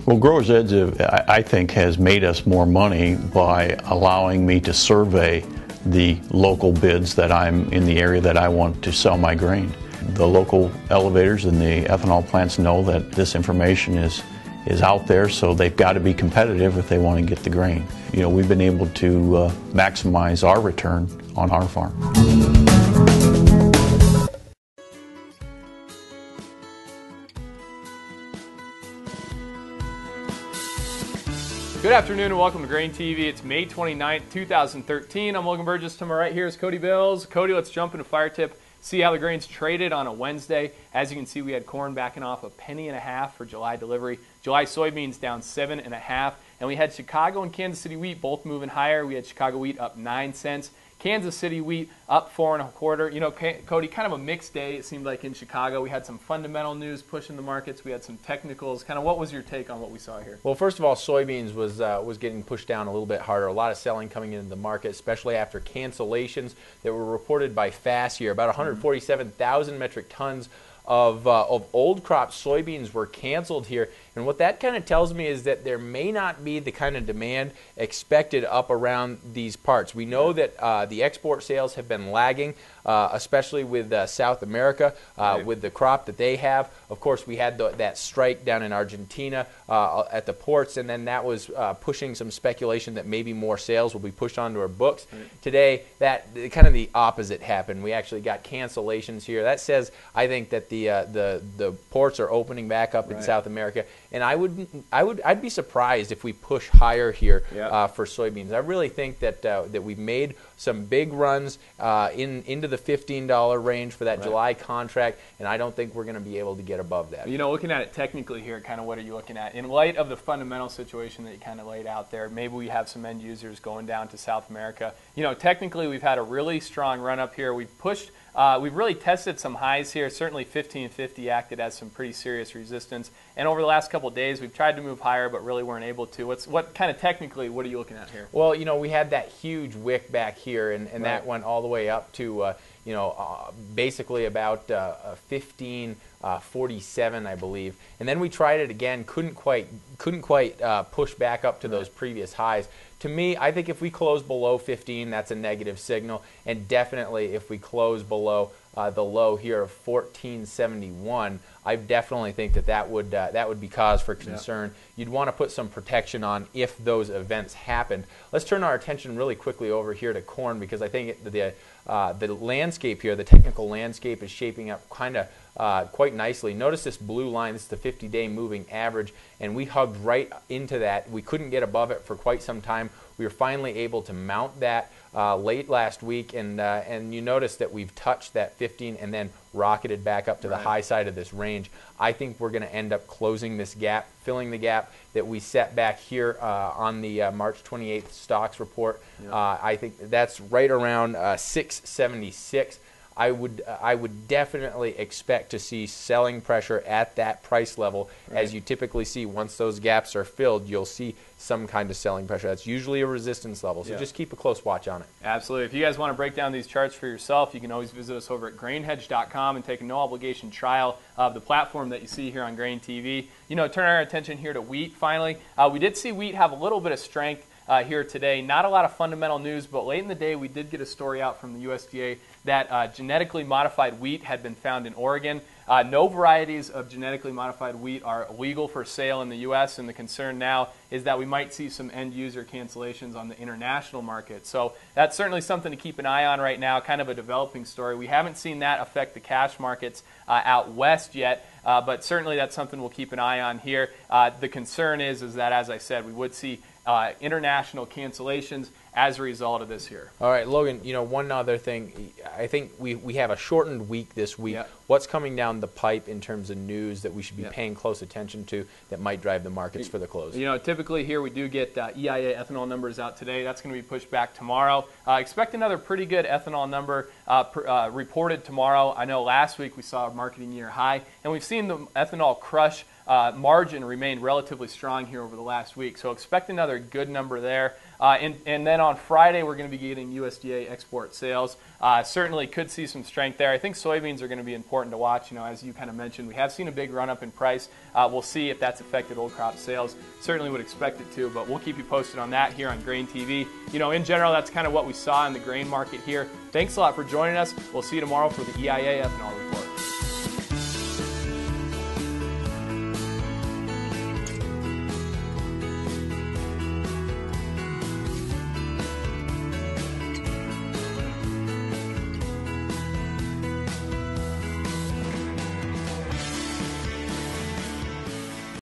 Well, Growers Edge, I think, has made us more money by allowing me to survey the local bids that I'm in the area that I want to sell my grain. The local elevators and the ethanol plants know that this information is out there, so they've got to be competitive if they want to get the grain. You know, we've been able to maximize our return on our farm. Good afternoon and welcome to GrainTV. It's May 29th, 2013. I'm Logan Burgess. To my right here is Cody Bills. Cody, let's jump into Fire Tip, see how the grain's traded on a Wednesday. As you can see, we had corn backing off $1.50 for July delivery. July soybeans down 7.5. And we had Chicago and Kansas City wheat both moving higher. We had Chicago wheat up 9 cents. Kansas City wheat up 4.25. You know, Cody, kind of a mixed day, it seemed like, in Chicago. We had some fundamental news pushing the markets. We had some technicals. Kind of what was your take on what we saw here? Well, first of all, soybeans was getting pushed down a little bit harder. A lot of selling coming into the market, especially after cancellations that were reported by FASS here. About 147,000 metric tons of old crop soybeans were canceled here. And what that kind of tells me is that there may not be the kind of demand expected up around these parts. We know that the export sales have been lagging, especially with South America, with the crop that they have. Of course, we had that strike down in Argentina at the ports, and then that was pushing some speculation that maybe more sales will be pushed onto our books. Today, that kind of the opposite happened. We actually got cancellations here. That says, I think, that the ports are opening back up in South America. And I'd be surprised if we push higher here for soybeans. I really think that we've made some big runs into the $15 range for that July contract, and I don't think we're going to be able to get above that. You know, looking at it technically here, kind of what are you looking at? In light of the fundamental situation that you kind of laid out there, maybe we have some end users going down to South America. You know, technically we've had a really strong run up here. We've pushed. We've really tested some highs here. Certainly 1550 acted as some pretty serious resistance. And over the last couple of days, we've tried to move higher, but really weren't able to. What kind of technically, what are you looking at here? Well, you know, we had that huge wick back here, and that went all the way up to, basically about 1547, I believe. And then we tried it again, couldn't quite push back up to those previous highs. To me, I think if we close below 15, that's a negative signal, and definitely if we close below the low here of 1471, I definitely think that would be cause for concern. You'd want to put some protection on if those events happened. Let's turn our attention really quickly over here to corn, because I think the landscape here, the technical landscape, is shaping up kind of quite nicely. Notice this blue line. This is the 50-day moving average, and we hugged right into that. We couldn't get above it for quite some time. We were finally able to mount that late last week, and you notice that we've touched that 15 and then rocketed back up to the high side of this range. I think we're going to end up closing this gap, filling the gap that we set back here on the March 28th stocks report. I think that's right around 676. I would definitely expect to see selling pressure at that price level. As you typically see, once those gaps are filled, you'll see some kind of selling pressure. That's usually a resistance level, so just keep a close watch on it. Absolutely. If you guys want to break down these charts for yourself, you can always visit us over at grainhedge.com and take a no-obligation trial of the platform that you see here on GrainTV. You know, turn our attention here to wheat finally. We did see wheat have a little bit of strength here today. Not a lot of fundamental news, but late in the day we did get a story out from the USDA that genetically modified wheat had been found in Oregon. No varieties of genetically modified wheat are legal for sale in the U.S., and the concern now is that we might see some end-user cancellations on the international market. So that's certainly something to keep an eye on right now, kind of a developing story. We haven't seen that affect the cash markets out west yet, but certainly that's something we'll keep an eye on here. The concern is that, as I said, we would see international cancellations as a result of this here. All right, Logan, you know, one other thing. I think we have a shortened week this week. What's coming down the pipe in terms of news that we should be paying close attention to that might drive the markets for the close? You know, typically here we do get EIA ethanol numbers out today. That's going to be pushed back tomorrow. Expect another pretty good ethanol number reported tomorrow. I know last week we saw a marketing year high, and we've seen the ethanol crush margin remained relatively strong here over the last week. So expect another good number there. And then on Friday, we're going to be getting USDA export sales. Certainly could see some strength there. I think soybeans are going to be important to watch. As you kind of mentioned, we have seen a big run up in price. We'll see if that's affected old crop sales. Certainly would expect it to, but we'll keep you posted on that here on Grain TV. In general, that's kind of what we saw in the grain market here. Thanks a lot for joining us. We'll see you tomorrow for the EIA ethanol.